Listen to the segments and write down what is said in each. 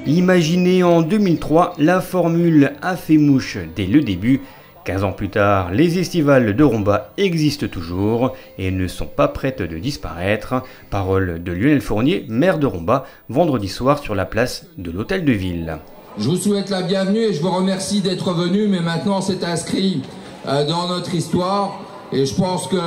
Imaginée en 2003, la formule a fait mouche dès le début. 15 ans plus tard, les estivales de Romba existent toujours et ne sont pas prêtes de disparaître. Parole de Lionel Fournier, maire de Romba, vendredi soir sur la place de l'Hôtel de Ville. Je vous souhaite la bienvenue et je vous remercie d'être venu, mais maintenant c'est inscrit dans notre histoire et je pense que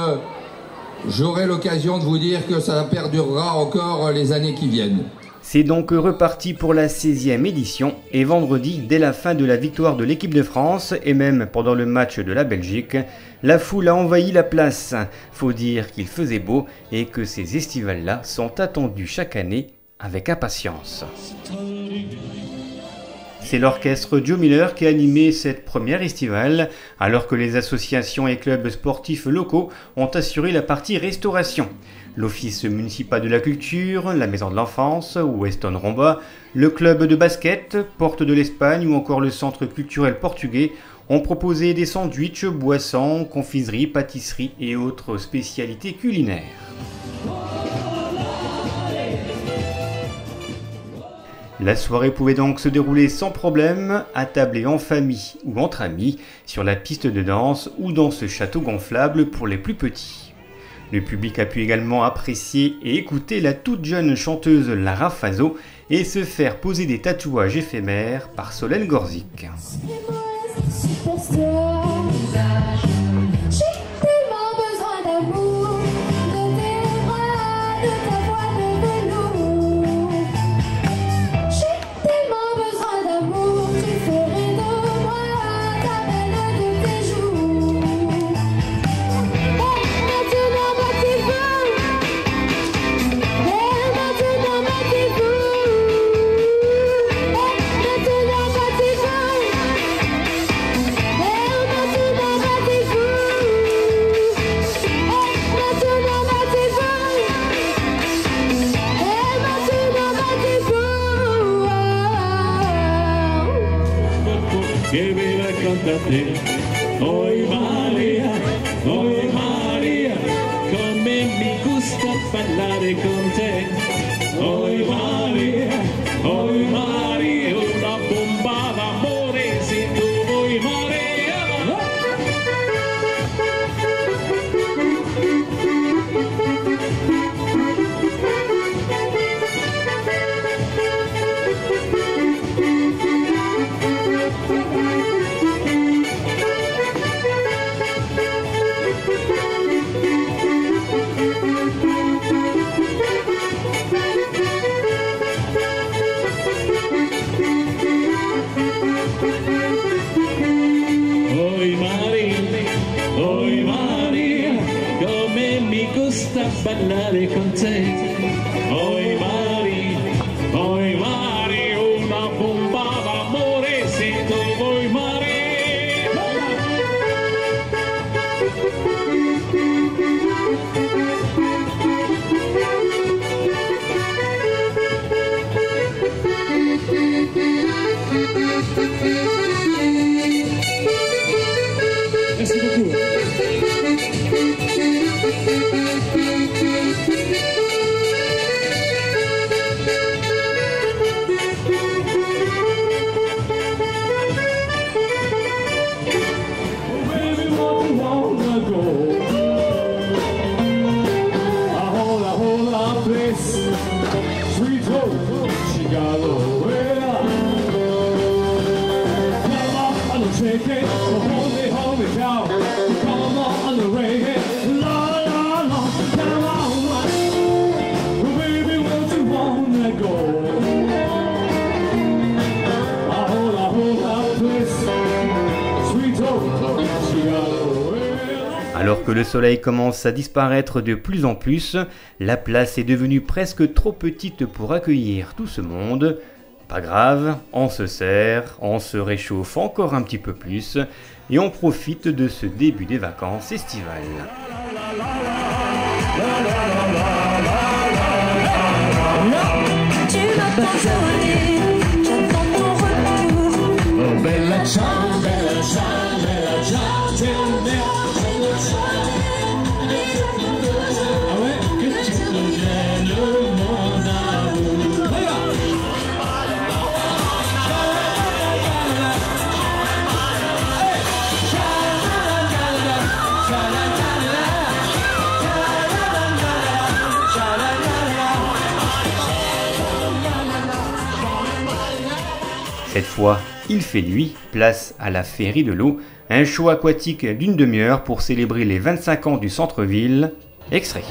j'aurai l'occasion de vous dire que ça perdurera encore les années qui viennent. C'est donc reparti pour la 16e édition et vendredi, dès la fin de la victoire de l'équipe de France et même pendant le match de la Belgique, la foule a envahi la place. Faut dire qu'il faisait beau et que ces estivales-là sont attendues chaque année avec impatience. C'est l'orchestre Joe Miller qui a animé cette première estivale, alors que les associations et clubs sportifs locaux ont assuré la partie restauration. L'Office municipal de la culture, la Maison de l'enfance, Weston Romba, le club de basket, Porte de l'Espagne ou encore le centre culturel portugais ont proposé des sandwichs, boissons, confiseries, pâtisseries et autres spécialités culinaires. La soirée pouvait donc se dérouler sans problème, attablée en famille ou entre amis, sur la piste de danse ou dans ce château gonflable pour les plus petits. Le public a pu également apprécier et écouter la toute jeune chanteuse Lara Faso et se faire poser des tatouages éphémères par Solène Gorzik. Oi Maria, come mi gusta parlare con te. Oi Maria, una bomba d'amore se tu vuoi Maria. Ballare con te, oi Mari, una bomba d'amore se tu vuoi Mari. Merci beaucoup. Alors que le soleil commence à disparaître de plus en plus, la place est devenue presque trop petite pour accueillir tout ce monde. Pas grave, on se sert, on se réchauffe encore un petit peu plus et on profite de ce début des vacances estivales. Cette fois, il fait nuit, place à la Féerie de l'eau, un show aquatique d'une demi-heure pour célébrer les 25 ans du centre-ville. Extrait.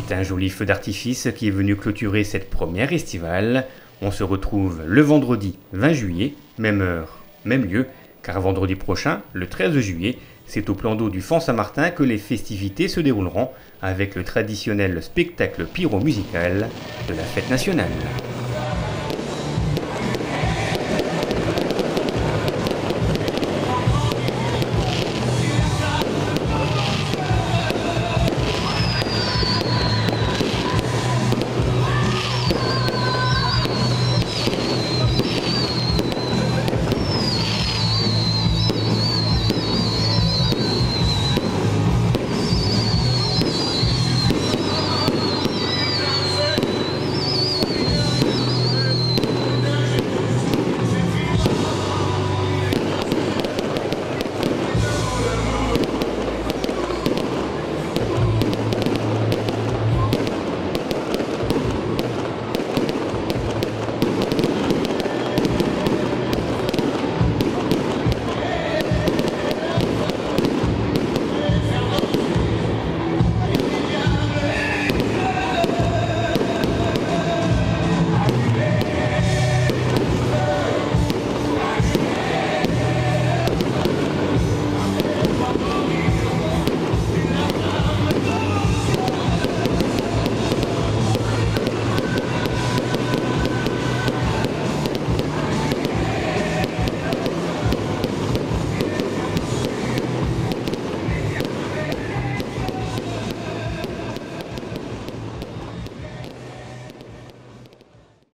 C'est un joli feu d'artifice qui est venu clôturer cette première estivale. On se retrouve le vendredi 20 juillet, même heure, même lieu, car vendredi prochain, le 13 juillet, c'est au plan d'eau du Font-Saint-Martin que les festivités se dérouleront avec le traditionnel spectacle pyro-musical de la fête nationale.